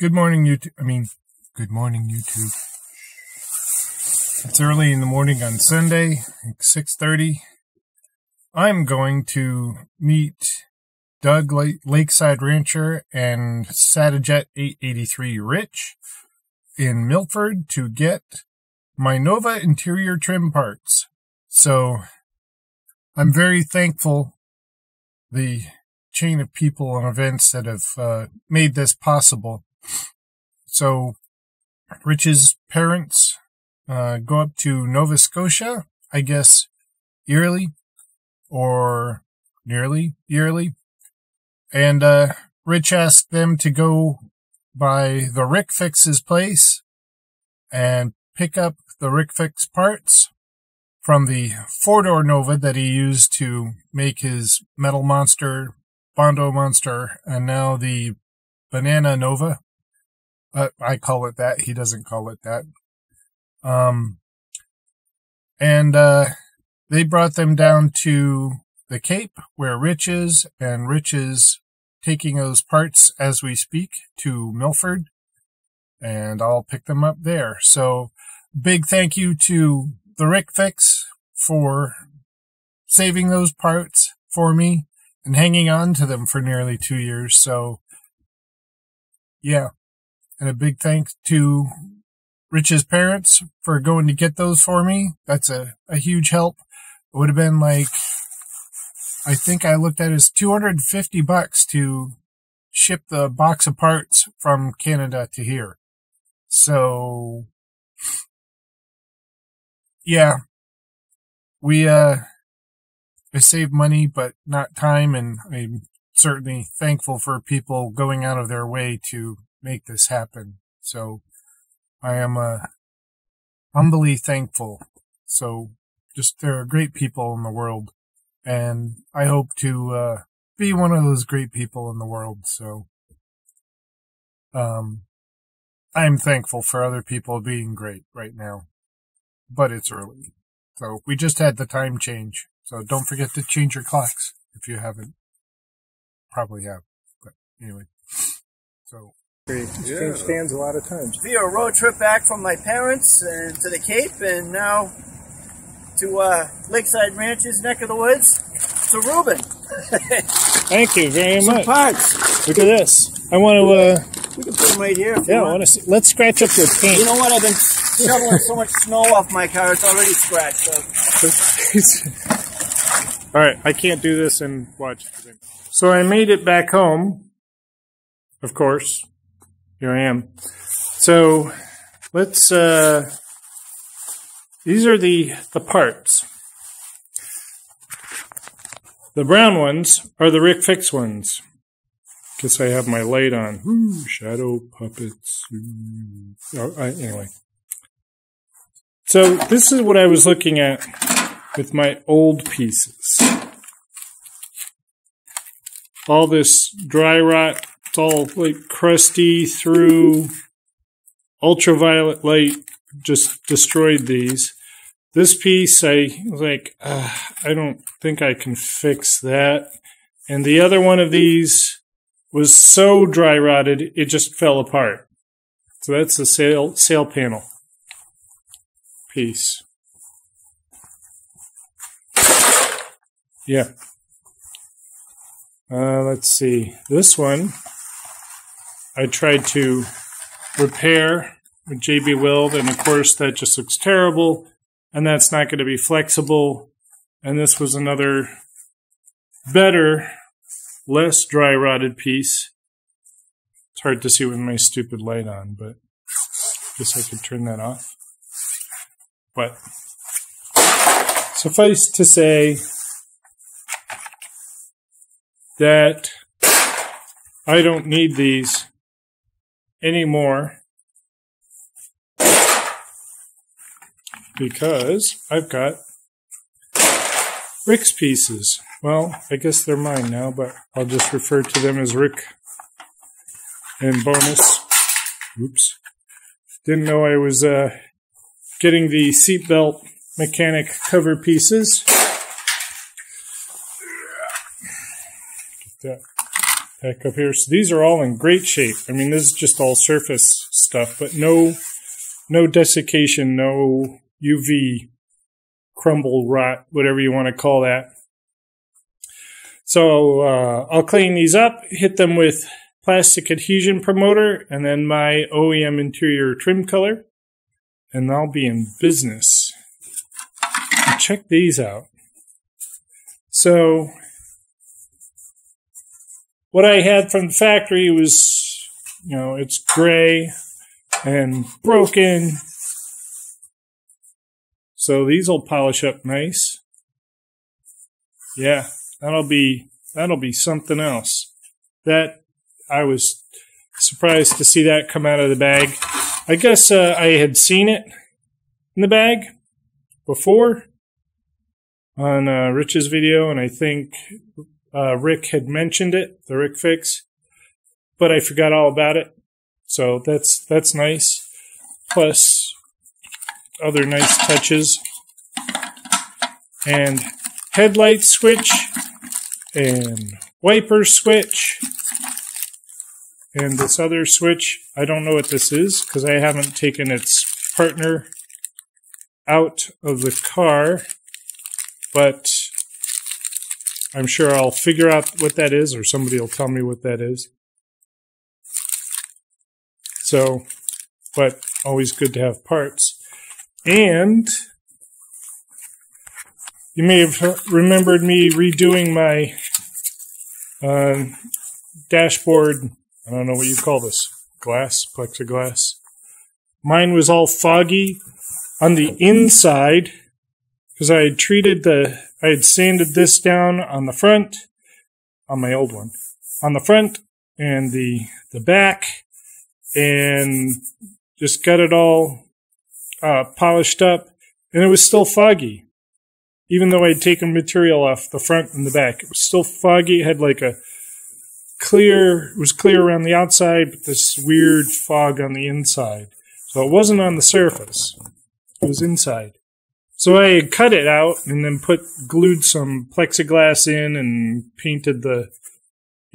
Good morning, YouTube. Good morning, YouTube. It's early in the morning on Sunday, 6:30. I'm going to meet Doug, Lakeside Rancher, and Satajet 883 Rich in Milford to get my Nova interior trim parts. So I'm very thankful the chain of people and events that have made this possible. So Rich's parents go up to Nova Scotia, I guess, yearly or nearly yearly. And Rich asked them to go by the Rick Fix's place and pick up the Rick Fix parts from the four-door Nova that he used to make his Metal Monster, Bondo Monster, and now the Banana Nova. I call it that. He doesn't call it that. They brought them down to the Cape where Rich is, and Rich is taking those parts as we speak to Milford, and I'll pick them up there. So big thank you to the Rick Fix for saving those parts for me and hanging on to them for nearly 2 years. So yeah. And a big thanks to Rich's parents for going to get those for me. That's a huge help. It would have been like, I think I looked at it as $250 to ship the box of parts from Canada to here. So, yeah, I saved money, but not time. And I'm certainly thankful for people going out of their way to make this happen. So I am humbly thankful. So there are great people in the world, and I hope to be one of those great people in the world. So I'm thankful for other people being great right now, but it's early. So we just had the time change. So don't forget to change your clocks if you haven't. Probably have, but anyway. So change stands a lot of times. Via a road trip back from my parents and to the Cape, and now to Lakeside Ranch's neck of the woods to Ruben. Thank you very much. Parts. Look at this. I want to. We can put them right here. If you I want. want to see. Let's scratch up your paint. You know what? I've been shoveling so much snow off my car; it's already scratched. So. All right, I can't do this and watch. So I made it back home. Of course. Here I am. So let's, these are the parts. The brown ones are the Rick Fix ones. Guess I have my light on. Ooh, shadow puppets. Anyway. So this is what I was looking at with my old pieces. All this dry rot. It's all like crusty through. Ultraviolet light just destroyed these. This piece, I was like, I don't think I can fix that. And the other one of these was so dry rotted, it just fell apart. So that's the sail panel piece. Yeah. Let's see. This one, I tried to repair with JB Weld, and of course that just looks terrible, and that's not going to be flexible. And this was another better, less dry rotted piece. It's hard to see with my stupid light on, but I guess I could turn that off. But suffice to say that I don't need these anymore because I've got Rick's pieces. Well, I guess they're mine now, but I'll just refer to them as Rick and bonus. Oops. Didn't know I was getting the seatbelt mechanic cover pieces. Get that back up here. So these are all in great shape. I mean, this is just all surface stuff, but no desiccation, no UV crumble, rot, whatever you want to call that. So I'll clean these up, hit them with plastic adhesion promoter, and then my OEM interior trim color, and I'll be in business. Check these out. So what I had from the factory was, you know, it's gray and broken. So these will polish up nice. Yeah, that'll be something else. That I was surprised to see that come out of the bag. I guess I had seen it in the bag before on Rich's video, and I think Rick had mentioned it, the Rick Fix, but I forgot all about it. So that's nice. Plus other nice touches. And headlight switch and wiper switch. And this other switch, I don't know what this is because I haven't taken its partner out of the car, but I'm sure I'll figure out what that is, or somebody will tell me what that is. So, but always good to have parts. And you may have remembered me redoing my dashboard. I don't know what you call this. Glass, plexiglass. Mine was all foggy on the inside because I had sanded this down on the front, on my old one, on the front and the back, and just got it all polished up, and it was still foggy. Even though I'd taken material off the front and the back, it was still foggy. It had like it was clear around the outside, but this weird fog on the inside. So it wasn't on the surface. It was inside. So I had cut it out and then glued some plexiglass in and painted the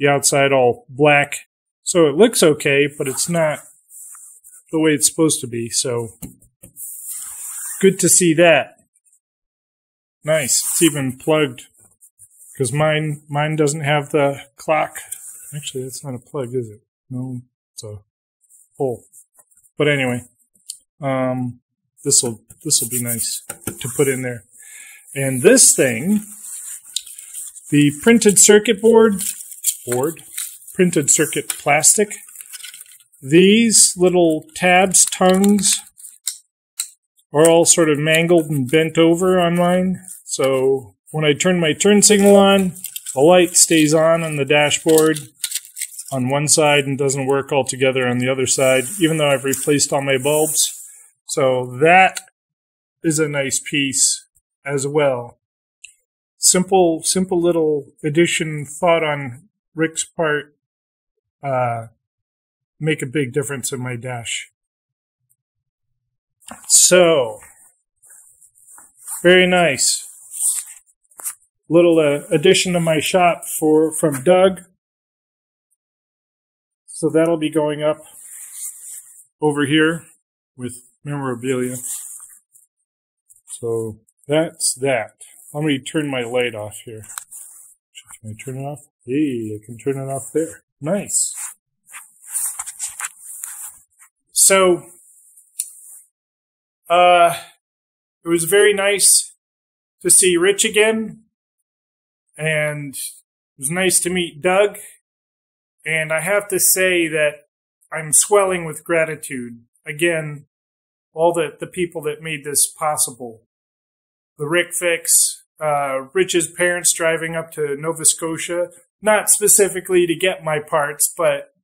outside all black. So it looks okay, but it's not the way it's supposed to be. So good to see that. Nice. It's even plugged because mine doesn't have the clock. Actually, that's not a plug, is it? No, it's a hole. But anyway, this will be nice to put in there. And this thing, the printed circuit board, printed circuit plastic. These little tabs, tongues, are all sort of mangled and bent over on mine. So when I turn my turn signal on, the light stays on the dashboard on one side and doesn't work altogether on the other side, even though I've replaced all my bulbs. So that is a nice piece as well. Simple little addition thought on Rick's part. Make a big difference in my dash. So, very nice. Little addition to my shop from Doug. So that'll be going up over here with memorabilia. So that's that. Let me turn my light off here. Can I turn it off? Hey, I can turn it off there. Nice. So, it was very nice to see Rich again, and it was nice to meet Doug, and I have to say that I'm swelling with gratitude. Again, all the people that made this possible. The Rick Fix, Rich's parents driving up to Nova Scotia, not specifically to get my parts, but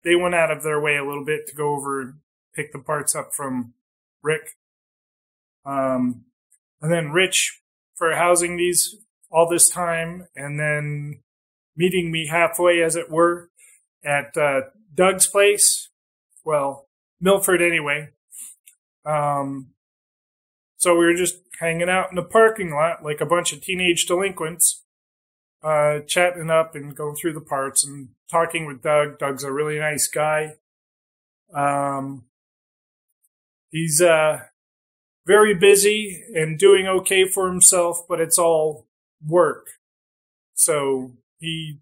they went out of their way a little bit to go over and pick the parts up from Rick. And then Rich for housing these all this time, and then meeting me halfway, as it were, at Doug's place. Well, Milford anyway. So we were just hanging out in the parking lot like a bunch of teenage delinquents. chatting up and going through the parts and talking with Doug. Doug's a really nice guy. He's very busy and doing okay for himself, but it's all work. So he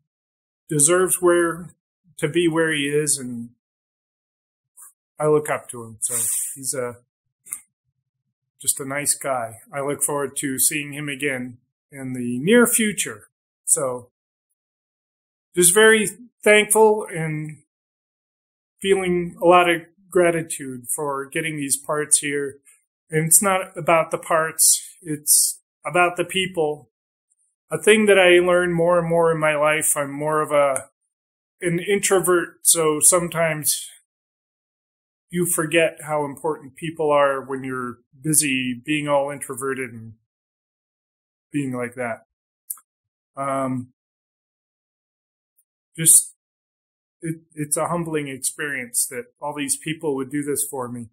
deserves to be where he is, and I look up to him. So he's just a nice guy. I look forward to seeing him again in the near future. So just very thankful and feeling a lot of gratitude for getting these parts here. And it's not about the parts, it's about the people. A thing that I learn more and more in my life, I'm more of an introvert, so sometimes you forget how important people are when you're busy being all introverted and being like that. It's a humbling experience that all these people would do this for me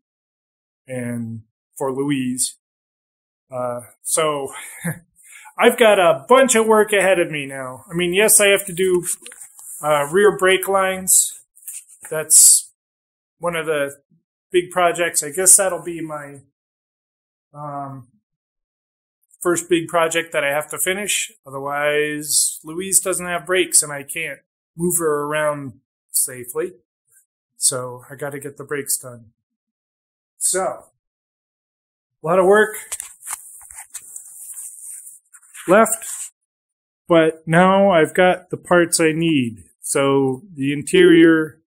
and for Louise. So I've got a bunch of work ahead of me now. I mean, yes, I have to do rear brake lines. That's one of the big projects. I guess that'll be my first big project that I have to finish. Otherwise, Louise doesn't have brakes and I can't move her around safely. So I got to get the brakes done. So, a lot of work left, but now I've got the parts I need. So the interior,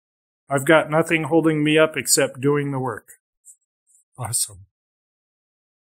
I've got nothing holding me up except doing the work. Awesome.